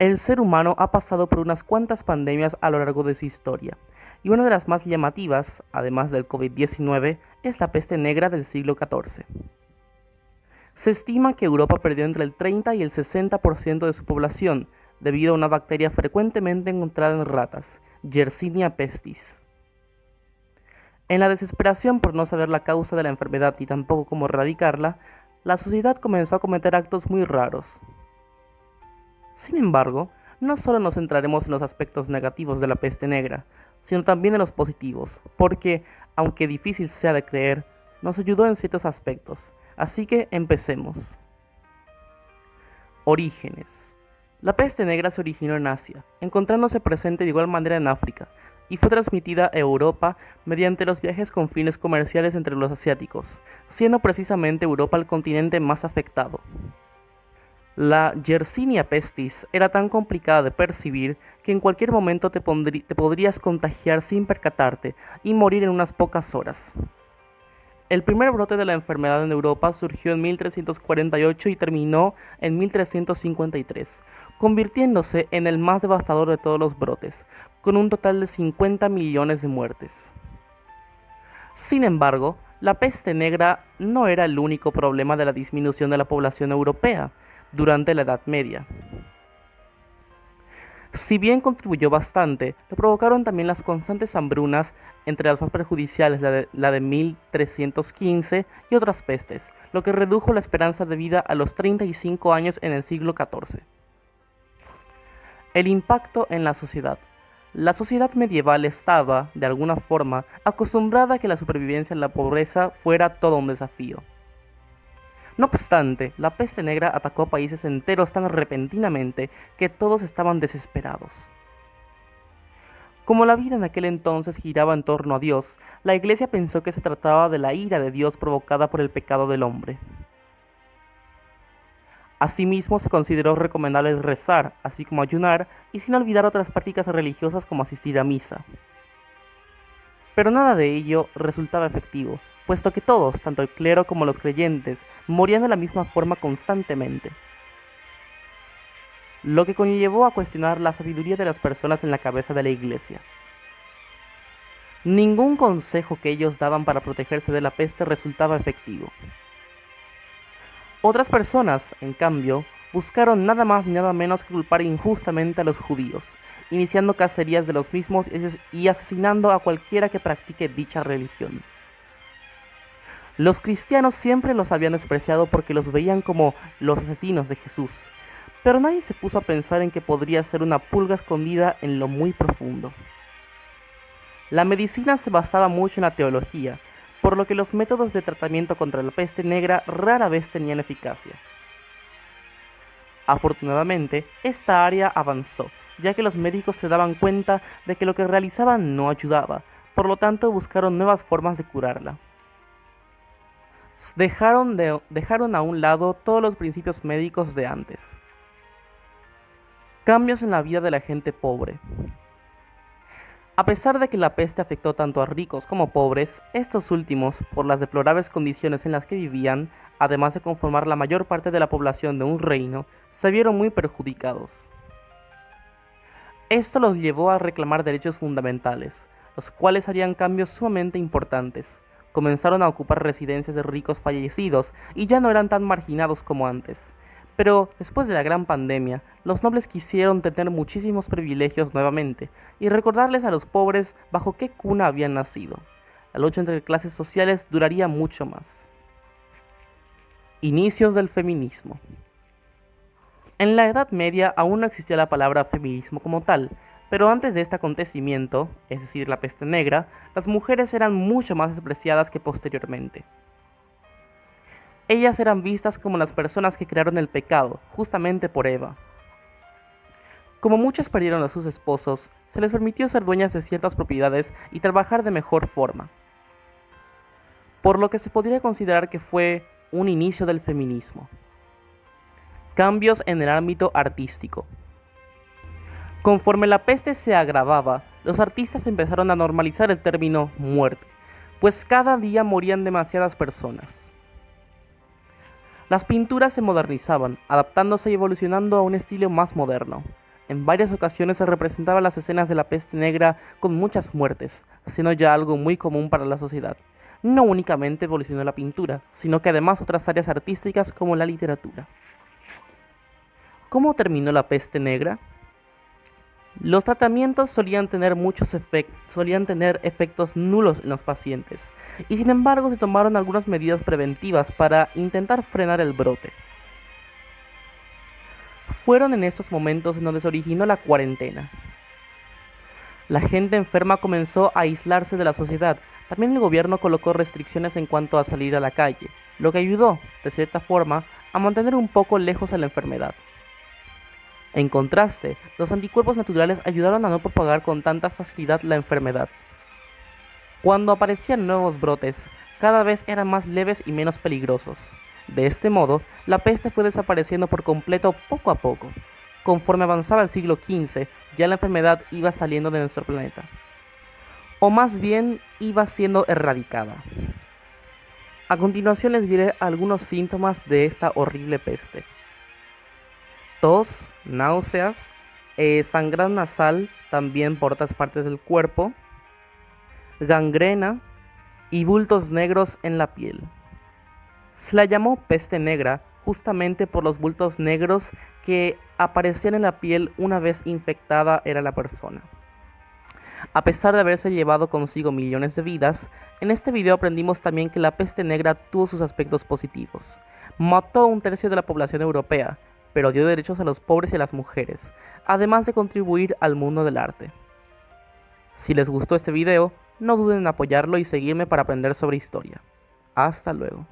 El ser humano ha pasado por unas cuantas pandemias a lo largo de su historia, y una de las más llamativas, además del COVID-19, es la peste negra del siglo XIV. Se estima que Europa perdió entre el 30 y el 60% de su población debido a una bacteria frecuentemente encontrada en ratas, Yersinia pestis. En la desesperación por no saber la causa de la enfermedad y tampoco cómo erradicarla, la sociedad comenzó a cometer actos muy raros. Sin embargo, no solo nos centraremos en los aspectos negativos de la peste negra, sino también en los positivos, porque, aunque difícil sea de creer, nos ayudó en ciertos aspectos. Así que empecemos. Orígenes. La peste negra se originó en Asia, encontrándose presente de igual manera en África, y fue transmitida a Europa mediante los viajes con fines comerciales entre los asiáticos, siendo precisamente Europa el continente más afectado. La Yersinia pestis era tan complicada de percibir que en cualquier momento te podrías contagiar sin percatarte y morir en unas pocas horas. El primer brote de la enfermedad en Europa surgió en 1348 y terminó en 1353, convirtiéndose en el más devastador de todos los brotes, con un total de 50 millones de muertes. Sin embargo, la peste negra no era el único problema de la disminución de la población europea durante la Edad Media. Si bien contribuyó bastante, lo provocaron también las constantes hambrunas, entre las más perjudiciales la de 1315 y otras pestes, lo que redujo la esperanza de vida a los 35 años en el siglo XIV. El impacto en la sociedad. La sociedad medieval estaba, de alguna forma, acostumbrada a que la supervivencia en la pobreza fuera todo un desafío. No obstante, la peste negra atacó a países enteros tan repentinamente que todos estaban desesperados. Como la vida en aquel entonces giraba en torno a Dios, la Iglesia pensó que se trataba de la ira de Dios provocada por el pecado del hombre. Asimismo, se consideró recomendable rezar, así como ayunar, y sin olvidar otras prácticas religiosas como asistir a misa. Pero nada de ello resultaba efectivo, puesto que todos, tanto el clero como los creyentes, morían de la misma forma constantemente, lo que conllevó a cuestionar la sabiduría de las personas en la cabeza de la Iglesia. Ningún consejo que ellos daban para protegerse de la peste resultaba efectivo. Otras personas, en cambio, buscaron nada más ni nada menos que culpar injustamente a los judíos, iniciando cacerías de los mismos y asesinando a cualquiera que practique dicha religión. Los cristianos siempre los habían despreciado porque los veían como los asesinos de Jesús, pero nadie se puso a pensar en que podría ser una pulga escondida en lo muy profundo. La medicina se basaba mucho en la teología, por lo que los métodos de tratamiento contra la peste negra rara vez tenían eficacia. Afortunadamente, esta área avanzó, ya que los médicos se daban cuenta de que lo que realizaban no ayudaba, por lo tanto buscaron nuevas formas de curarla. Dejaron a un lado todos los principios médicos de antes. Cambios en la vida de la gente pobre. A pesar de que la peste afectó tanto a ricos como pobres, estos últimos, por las deplorables condiciones en las que vivían, además de conformar la mayor parte de la población de un reino, se vieron muy perjudicados. Esto los llevó a reclamar derechos fundamentales, los cuales harían cambios sumamente importantes. Comenzaron a ocupar residencias de ricos fallecidos y ya no eran tan marginados como antes. Pero después de la gran pandemia, los nobles quisieron tener muchísimos privilegios nuevamente y recordarles a los pobres bajo qué cuna habían nacido. La lucha entre clases sociales duraría mucho más. Inicios del feminismo. En la Edad Media aún no existía la palabra feminismo como tal, pero antes de este acontecimiento, es decir, la peste negra, las mujeres eran mucho más despreciadas que posteriormente. Ellas eran vistas como las personas que crearon el pecado, justamente por Eva. Como muchas perdieron a sus esposos, se les permitió ser dueñas de ciertas propiedades y trabajar de mejor forma, por lo que se podría considerar que fue un inicio del feminismo. Cambios en el ámbito artístico. Conforme la peste se agravaba, los artistas empezaron a normalizar el término muerte, pues cada día morían demasiadas personas. Las pinturas se modernizaban, adaptándose y evolucionando a un estilo más moderno. En varias ocasiones se representaban las escenas de la peste negra con muchas muertes, siendo ya algo muy común para la sociedad. No únicamente evolucionó la pintura, sino que además otras áreas artísticas como la literatura. ¿Cómo terminó la peste negra? Los tratamientos solían tener efectos nulos en los pacientes, y sin embargo se tomaron algunas medidas preventivas para intentar frenar el brote. Fueron en estos momentos en donde se originó la cuarentena. La gente enferma comenzó a aislarse de la sociedad. También el gobierno colocó restricciones en cuanto a salir a la calle, lo que ayudó, de cierta forma, a mantener un poco lejos a la enfermedad. En contraste, los anticuerpos naturales ayudaron a no propagar con tanta facilidad la enfermedad. Cuando aparecían nuevos brotes, cada vez eran más leves y menos peligrosos. De este modo, la peste fue desapareciendo por completo poco a poco. Conforme avanzaba el siglo XV, ya la enfermedad iba saliendo de nuestro planeta. O más bien, iba siendo erradicada. A continuación les diré algunos síntomas de esta horrible peste. Tos, náuseas, sangrado nasal también por otras partes del cuerpo, gangrena y bultos negros en la piel. Se la llamó peste negra justamente por los bultos negros que aparecían en la piel una vez infectada era la persona. A pesar de haberse llevado consigo millones de vidas, en este video aprendimos también que la peste negra tuvo sus aspectos positivos. Mató a 1/3 de la población europea, pero dio derechos a los pobres y a las mujeres, además de contribuir al mundo del arte. Si les gustó este video, no duden en apoyarlo y seguirme para aprender sobre historia. Hasta luego.